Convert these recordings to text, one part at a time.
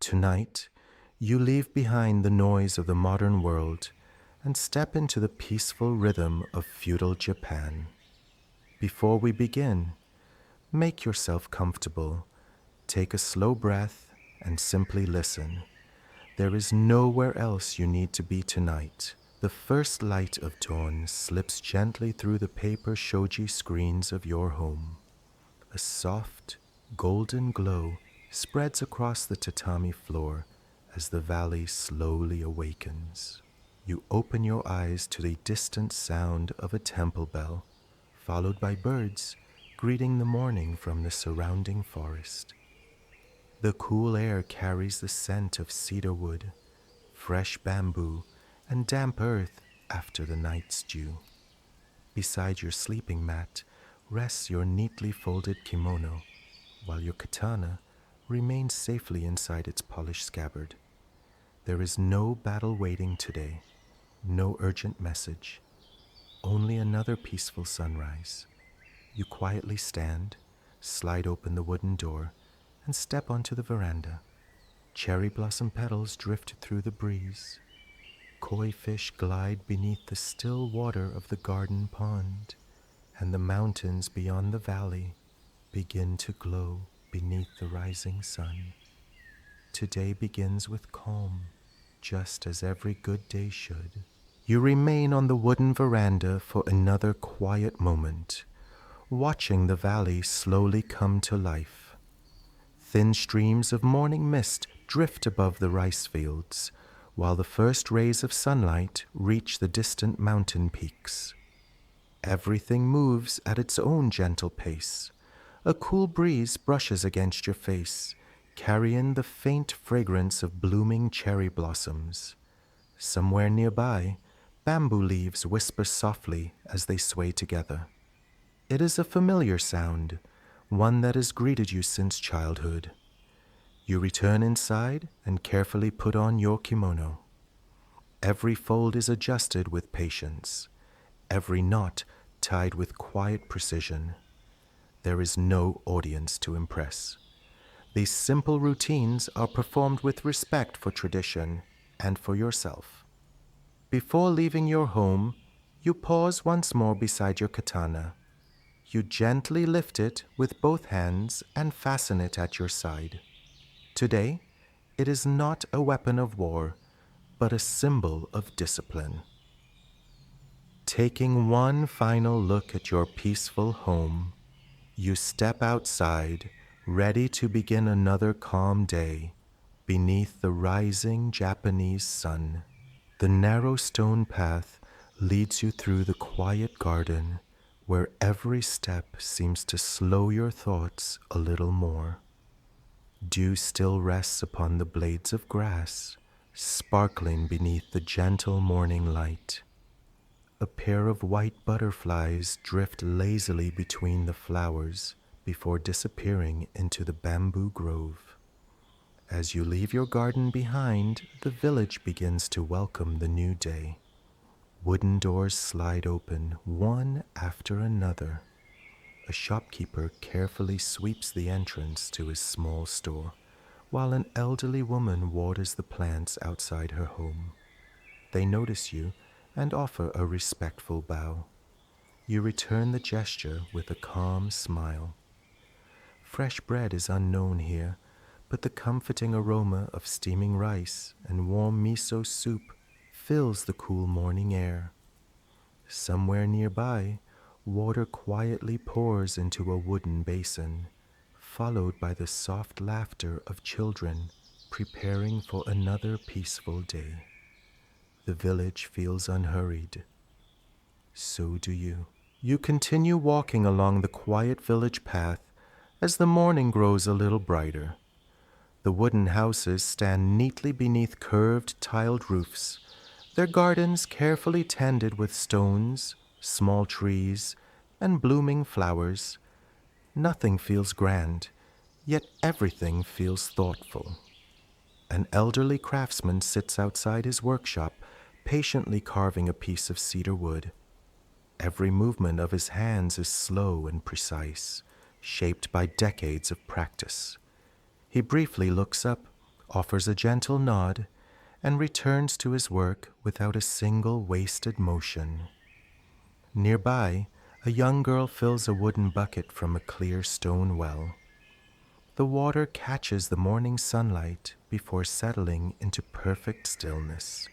Tonight, you leave behind the noise of the modern world and step into the peaceful rhythm of feudal Japan. Before we begin, make yourself comfortable, take a slow breath, and simply listen. There is nowhere else you need to be tonight. The first light of dawn slips gently through the paper shoji screens of your home. A soft, golden glow spreads across the tatami floor as the valley slowly awakens. You open your eyes to the distant sound of a temple bell, followed by birds greeting the morning from the surrounding forest. The cool air carries the scent of cedar wood, fresh bamboo, and damp earth after the night's dew. Beside your sleeping mat rests your neatly folded kimono, while your katana remains safely inside its polished scabbard. There is no battle waiting today, no urgent message, only another peaceful sunrise. You quietly stand, slide open the wooden door, and step onto the veranda. Cherry blossom petals drift through the breeze. Koi fish glide beneath the still water of the garden pond, and the mountains beyond the valley begin to glow beneath the rising sun. Today begins with calm, just as every good day should. You remain on the wooden veranda for another quiet moment, watching the valley slowly come to life. Thin streams of morning mist drift above the rice fields, while the first rays of sunlight reach the distant mountain peaks. Everything moves at its own gentle pace. A cool breeze brushes against your face, carrying the faint fragrance of blooming cherry blossoms. Somewhere nearby, bamboo leaves whisper softly as they sway together. It is a familiar sound, one that has greeted you since childhood. You return inside and carefully put on your kimono. Every fold is adjusted with patience, every knot tied with quiet precision. There is no audience to impress. These simple routines are performed with respect for tradition and for yourself. Before leaving your home, you pause once more beside your katana. You gently lift it with both hands and fasten it at your side. Today, it is not a weapon of war, but a symbol of discipline. Taking one final look at your peaceful home, you step outside, ready to begin another calm day beneath the rising Japanese sun. The narrow stone path leads you through the quiet garden, where every step seems to slow your thoughts a little more. Dew still rests upon the blades of grass, sparkling beneath the gentle morning light. A pair of white butterflies drift lazily between the flowers before disappearing into the bamboo grove. As you leave your garden behind, the village begins to welcome the new day. Wooden doors slide open, one after another. A shopkeeper carefully sweeps the entrance to his small store, while an elderly woman waters the plants outside her home. They notice you and offer a respectful bow. You return the gesture with a calm smile. Fresh bread is unknown here, but the comforting aroma of steaming rice and warm miso soup fills the cool morning air. Somewhere nearby, water quietly pours into a wooden basin, followed by the soft laughter of children preparing for another peaceful day. The village feels unhurried. So do you. You continue walking along the quiet village path as the morning grows a little brighter. The wooden houses stand neatly beneath curved tiled roofs, their gardens carefully tended with stones, small trees, and blooming flowers. Nothing feels grand, yet everything feels thoughtful. An elderly craftsman sits outside his workshop, patiently carving a piece of cedar wood. Every movement of his hands is slow and precise, shaped by decades of practice. He briefly looks up, offers a gentle nod, and returns to his work without a single wasted motion. Nearby, a young girl fills a wooden bucket from a clear stone well. The water catches the morning sunlight before settling into perfect stillness.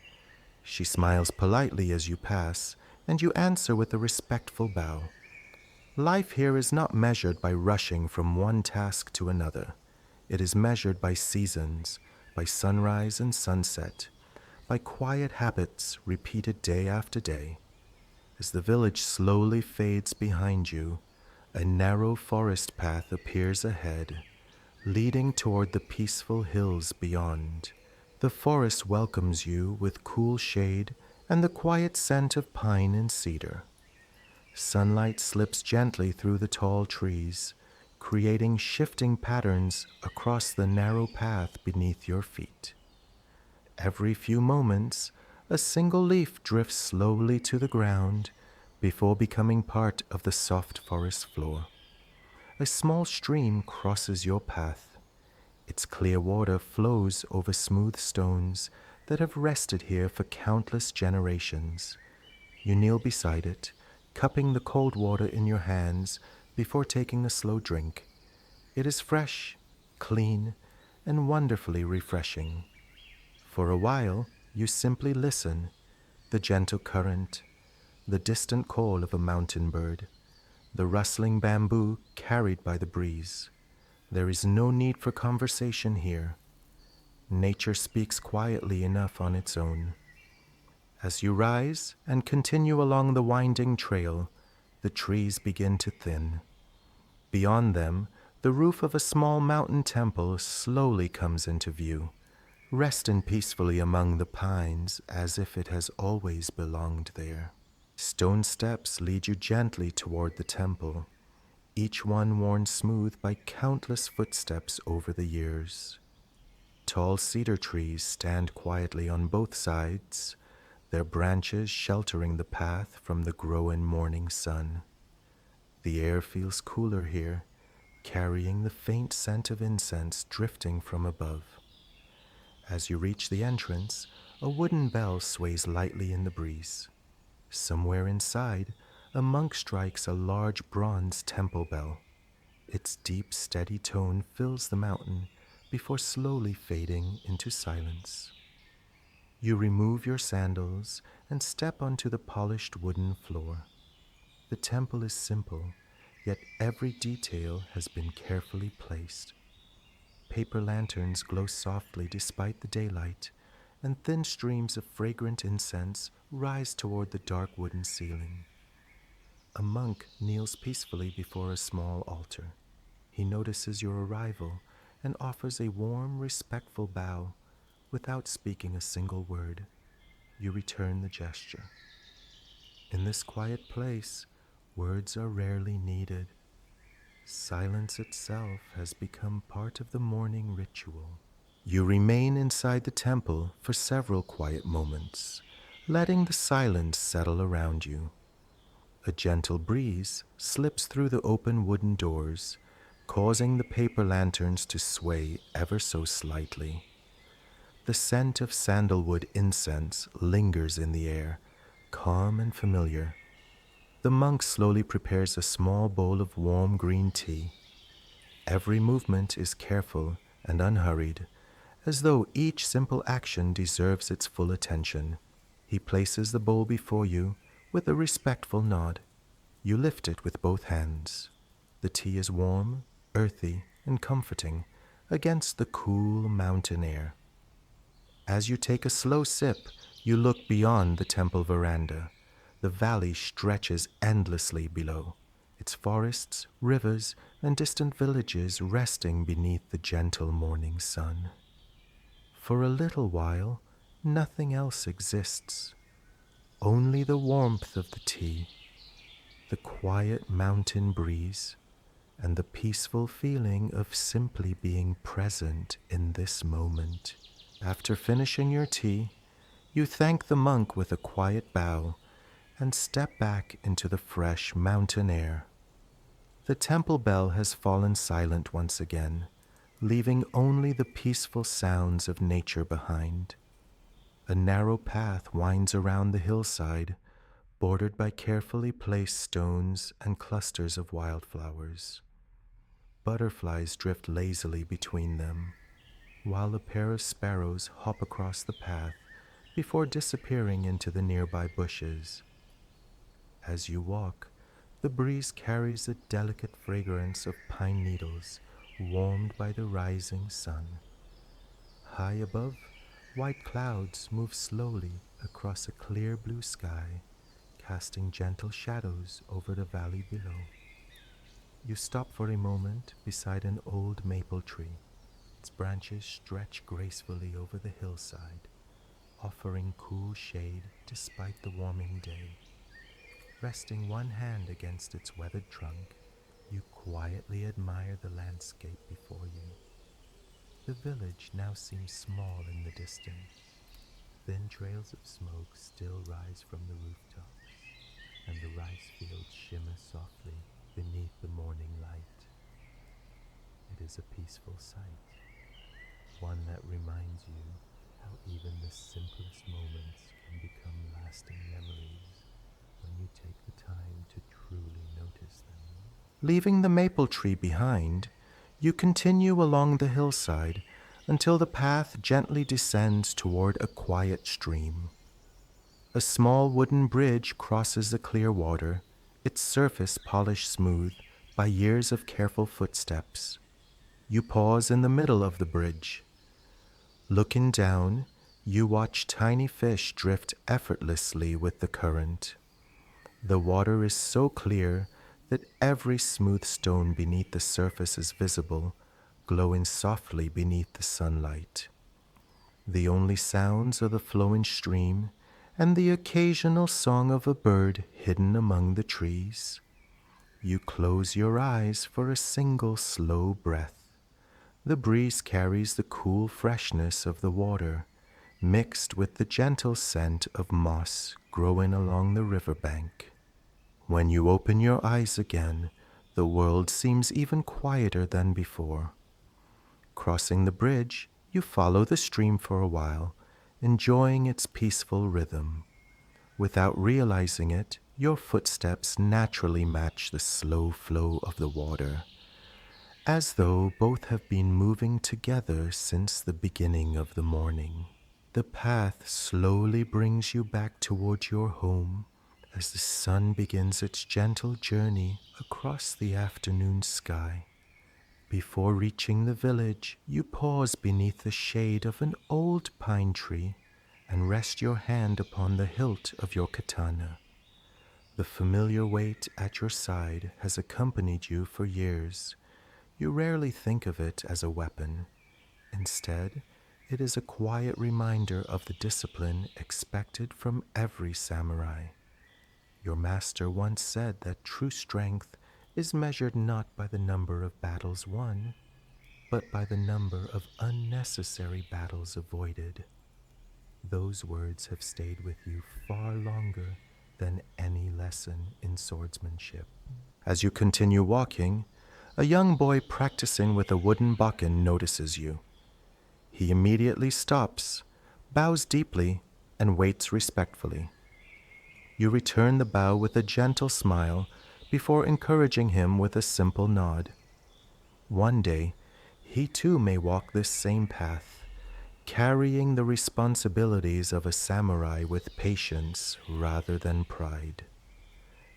She smiles politely as you pass, and you answer with a respectful bow. Life here is not measured by rushing from one task to another. It is measured by seasons, by sunrise and sunset, by quiet habits repeated day after day. As the village slowly fades behind you, a narrow forest path appears ahead, leading toward the peaceful hills beyond. The forest welcomes you with cool shade and the quiet scent of pine and cedar. Sunlight slips gently through the tall trees, creating shifting patterns across the narrow path beneath your feet. Every few moments, a single leaf drifts slowly to the ground before becoming part of the soft forest floor. A small stream crosses your path. Its clear water flows over smooth stones that have rested here for countless generations. You kneel beside it, cupping the cold water in your hands before taking a slow drink. It is fresh, clean, and wonderfully refreshing. For a while, you simply listen, the gentle current, the distant call of a mountain bird, the rustling bamboo carried by the breeze. There is no need for conversation here. Nature speaks quietly enough on its own. As you rise and continue along the winding trail, the trees begin to thin. Beyond them, the roof of a small mountain temple slowly comes into view, resting peacefully among the pines as if it has always belonged there. Stone steps lead you gently toward the temple, each one worn smooth by countless footsteps over the years. Tall cedar trees stand quietly on both sides, their branches sheltering the path from the growing morning sun. The air feels cooler here, carrying the faint scent of incense drifting from above. As you reach the entrance, a wooden bell sways lightly in the breeze. Somewhere inside, a monk strikes a large bronze temple bell. Its deep, steady tone fills the mountain before slowly fading into silence. You remove your sandals and step onto the polished wooden floor. The temple is simple, yet every detail has been carefully placed. Paper lanterns glow softly despite the daylight, and thin streams of fragrant incense rise toward the dark wooden ceiling. A monk kneels peacefully before a small altar. He notices your arrival and offers a warm, respectful bow. Without speaking a single word, you return the gesture. In this quiet place, words are rarely needed. Silence itself has become part of the morning ritual. You remain inside the temple for several quiet moments, letting the silence settle around you. A gentle breeze slips through the open wooden doors, causing the paper lanterns to sway ever so slightly. The scent of sandalwood incense lingers in the air, calm and familiar. The monk slowly prepares a small bowl of warm green tea. Every movement is careful and unhurried, as though each simple action deserves its full attention. He places the bowl before you with a respectful nod. You lift it with both hands. The tea is warm, earthy, and comforting against the cool mountain air. As you take a slow sip, you look beyond the temple veranda. The valley stretches endlessly below, its forests, rivers, and distant villages resting beneath the gentle morning sun. For a little while, nothing else exists. Only the warmth of the tea, the quiet mountain breeze, and the peaceful feeling of simply being present in this moment. After finishing your tea, you thank the monk with a quiet bow and step back into the fresh mountain air. The temple bell has fallen silent once again, leaving only the peaceful sounds of nature behind. A narrow path winds around the hillside, bordered by carefully placed stones and clusters of wildflowers. Butterflies drift lazily between them, while a pair of sparrows hop across the path before disappearing into the nearby bushes. As you walk, the breeze carries a delicate fragrance of pine needles warmed by the rising sun. High above, white clouds move slowly across a clear blue sky, casting gentle shadows over the valley below. You stop for a moment beside an old maple tree. Its branches stretch gracefully over the hillside, offering cool shade despite the warming day. Resting one hand against its weathered trunk, you quietly admire the landscape before you. The village now seems small in the distance. Thin trails of smoke still rise from the rooftops, and the rice fields shimmer softly beneath the morning light. It is a peaceful sight, one that reminds you how even the simplest moments can become lasting memories when you take the time to truly notice them. Leaving the maple tree behind, you continue along the hillside until the path gently descends toward a quiet stream. A small wooden bridge crosses the clear water, its surface polished smooth by years of careful footsteps. You pause in the middle of the bridge. Looking down, you watch tiny fish drift effortlessly with the current. The water is so clear that every smooth stone beneath the surface is visible, glowing softly beneath the sunlight. The only sounds are the flowing stream and the occasional song of a bird hidden among the trees. You close your eyes for a single slow breath. The breeze carries the cool freshness of the water, mixed with the gentle scent of moss growing along the riverbank. When you open your eyes again, the world seems even quieter than before. Crossing the bridge, you follow the stream for a while, enjoying its peaceful rhythm. Without realizing it, your footsteps naturally match the slow flow of the water, as though both have been moving together since the beginning of the morning. The path slowly brings you back towards your home as the sun begins its gentle journey across the afternoon sky. Before reaching the village, you pause beneath the shade of an old pine tree and rest your hand upon the hilt of your katana. The familiar weight at your side has accompanied you for years. You rarely think of it as a weapon. Instead, it is a quiet reminder of the discipline expected from every samurai. Your master once said that true strength is measured not by the number of battles won, but by the number of unnecessary battles avoided. Those words have stayed with you far longer than any lesson in swordsmanship. As you continue walking, a young boy practicing with a wooden bokken notices you. He immediately stops, bows deeply, and waits respectfully. You return the bow with a gentle smile before encouraging him with a simple nod. One day, he too may walk this same path, carrying the responsibilities of a samurai with patience rather than pride.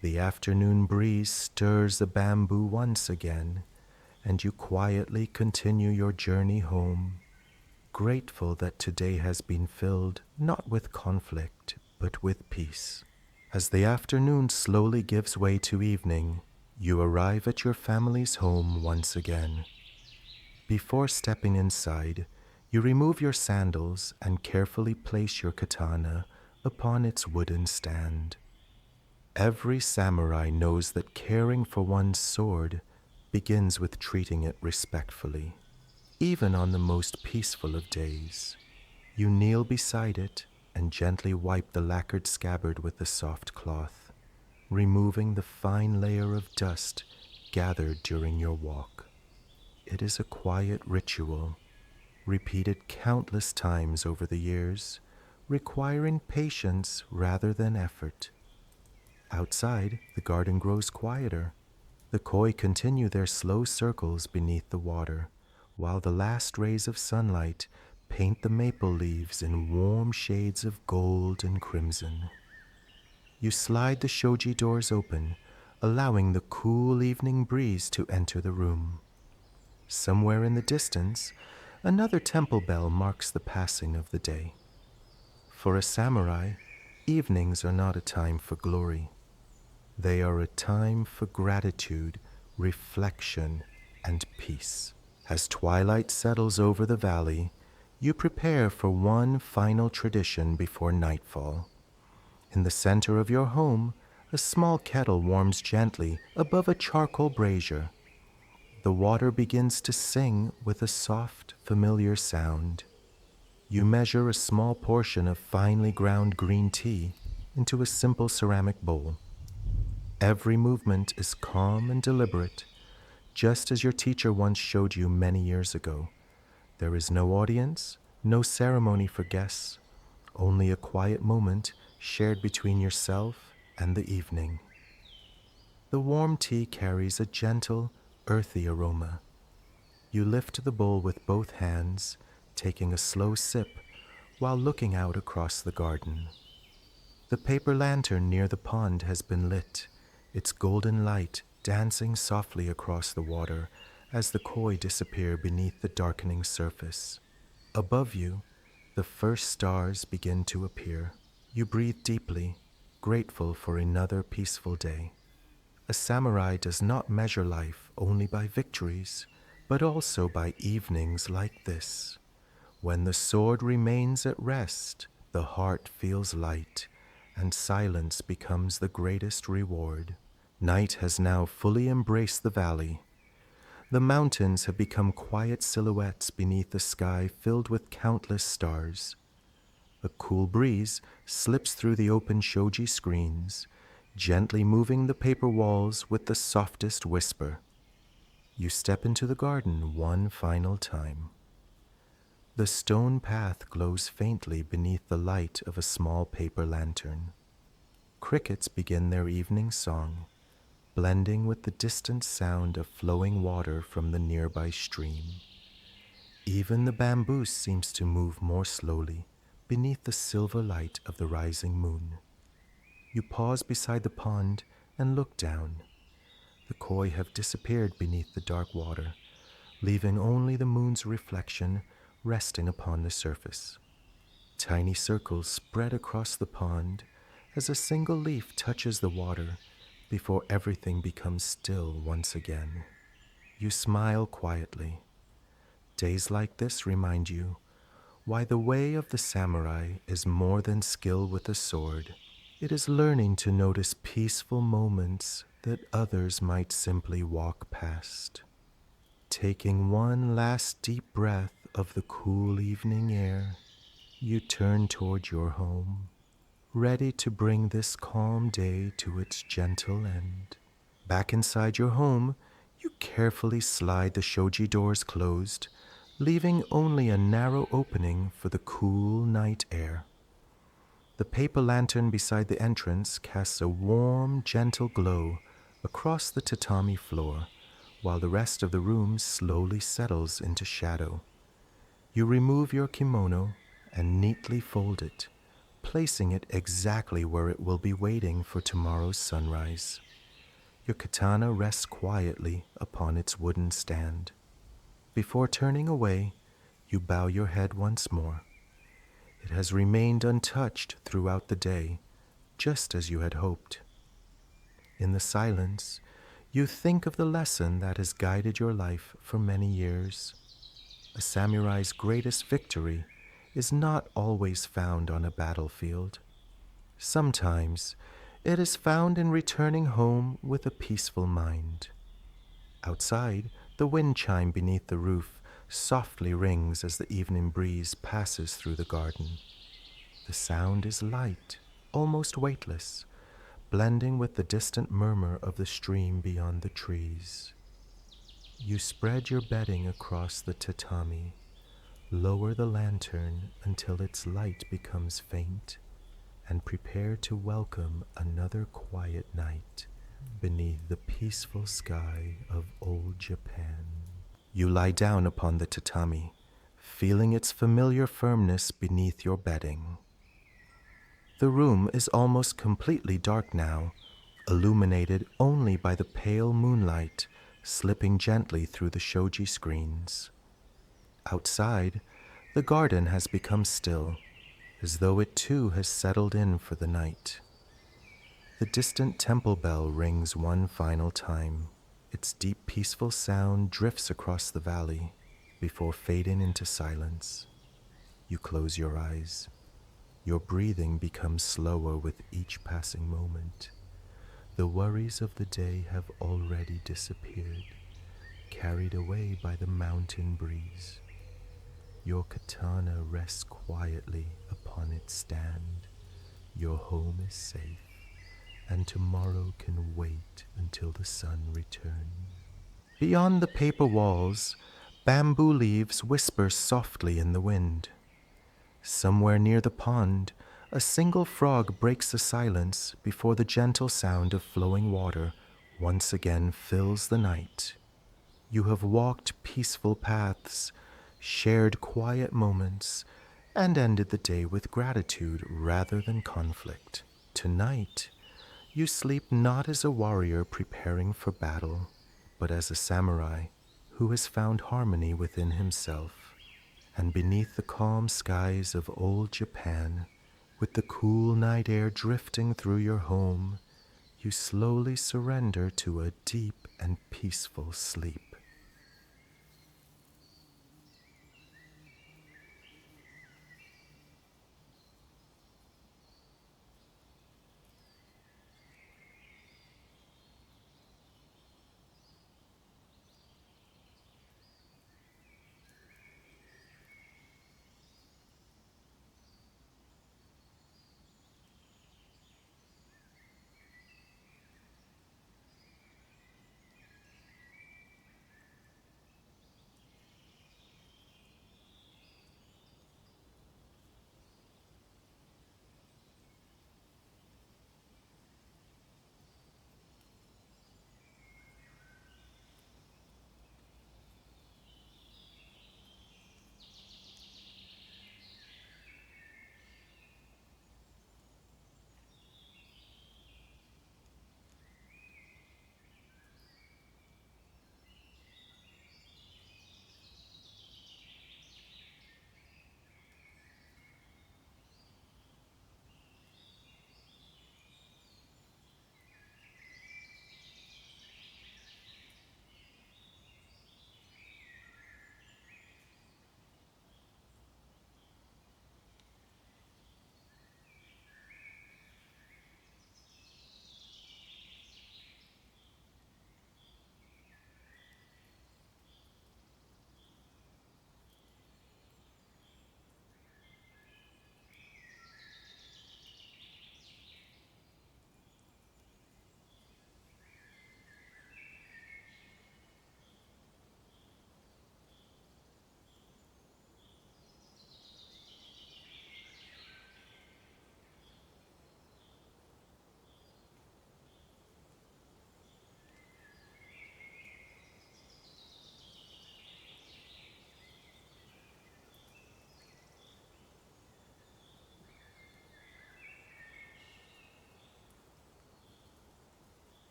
The afternoon breeze stirs the bamboo once again, and you quietly continue your journey home, grateful that today has been filled not with conflict, but with peace. As the afternoon slowly gives way to evening, you arrive at your family's home once again. Before stepping inside, you remove your sandals and carefully place your katana upon its wooden stand. Every samurai knows that caring for one's sword begins with treating it respectfully. Even on the most peaceful of days, you kneel beside it and gently wipe the lacquered scabbard with a soft cloth, removing the fine layer of dust gathered during your walk. It is a quiet ritual, repeated countless times over the years, requiring patience rather than effort. Outside, the garden grows quieter. The koi continue their slow circles beneath the water, while the last rays of sunlight paint the maple leaves in warm shades of gold and crimson. You slide the shoji doors open, allowing the cool evening breeze to enter the room. Somewhere in the distance, another temple bell marks the passing of the day. For a samurai, evenings are not a time for glory. They are a time for gratitude, reflection, and peace. As twilight settles over the valley, you prepare for one final tradition before nightfall. In the center of your home, a small kettle warms gently above a charcoal brazier. The water begins to sing with a soft, familiar sound. You measure a small portion of finely ground green tea into a simple ceramic bowl. Every movement is calm and deliberate, just as your teacher once showed you many years ago. There is no audience, no ceremony for guests, only a quiet moment shared between yourself and the evening. The warm tea carries a gentle, earthy aroma. You lift the bowl with both hands, taking a slow sip while looking out across the garden. The paper lantern near the pond has been lit, its golden light dancing softly across the water as the koi disappear beneath the darkening surface. Above you, the first stars begin to appear. You breathe deeply, grateful for another peaceful day. A samurai does not measure life only by victories, but also by evenings like this. When the sword remains at rest, the heart feels light, and silence becomes the greatest reward. Night has now fully embraced the valley. The mountains have become quiet silhouettes beneath a sky filled with countless stars. A cool breeze slips through the open shoji screens, gently moving the paper walls with the softest whisper. You step into the garden one final time. The stone path glows faintly beneath the light of a small paper lantern. Crickets begin their evening song, blending with the distant sound of flowing water from the nearby stream. Even the bamboo seems to move more slowly beneath the silver light of the rising moon. You pause beside the pond and look down. The koi have disappeared beneath the dark water, leaving only the moon's reflection resting upon the surface. Tiny circles spread across the pond as a single leaf touches the water before everything becomes still once again. You smile quietly. Days like this remind you why the way of the samurai is more than skill with a sword. It is learning to notice peaceful moments that others might simply walk past. Taking one last deep breath of the cool evening air, you turn toward your home, ready to bring this calm day to its gentle end. Back inside your home, you carefully slide the shoji doors closed, leaving only a narrow opening for the cool night air. The paper lantern beside the entrance casts a warm, gentle glow across the tatami floor, while the rest of the room slowly settles into shadow. You remove your kimono and neatly fold it, placing it exactly where it will be waiting for tomorrow's sunrise. Your katana rests quietly upon its wooden stand. Before turning away, you bow your head once more. It has remained untouched throughout the day, just as you had hoped. In the silence, you think of the lesson that has guided your life for many years. A samurai's greatest victory is not always found on a battlefield. Sometimes it is found in returning home with a peaceful mind. Outside, the wind chime beneath the roof softly rings as the evening breeze passes through the garden. The sound is light, almost weightless, blending with the distant murmur of the stream beyond the trees. You spread your bedding across the tatami, lower the lantern until its light becomes faint, and prepare to welcome another quiet night beneath the peaceful sky of old Japan. You lie down upon the tatami, feeling its familiar firmness beneath your bedding. The room is almost completely dark now, illuminated only by the pale moonlight slipping gently through the shoji screens. Outside, the garden has become still, as though it too has settled in for the night. The distant temple bell rings one final time. Its deep, peaceful sound drifts across the valley before fading into silence. You close your eyes. Your breathing becomes slower with each passing moment. The worries of the day have already disappeared, carried away by the mountain breeze. Your katana rests quietly upon its stand. Your home is safe, and tomorrow can wait until the sun returns. Beyond the paper walls, bamboo leaves whisper softly in the wind. Somewhere near the pond, a single frog breaks the silence before the gentle sound of flowing water once again fills the night. You have walked peaceful paths, shared quiet moments, and ended the day with gratitude rather than conflict. Tonight, you sleep not as a warrior preparing for battle, but as a samurai who has found harmony within himself. And beneath the calm skies of old Japan, with the cool night air drifting through your home, you slowly surrender to a deep and peaceful sleep.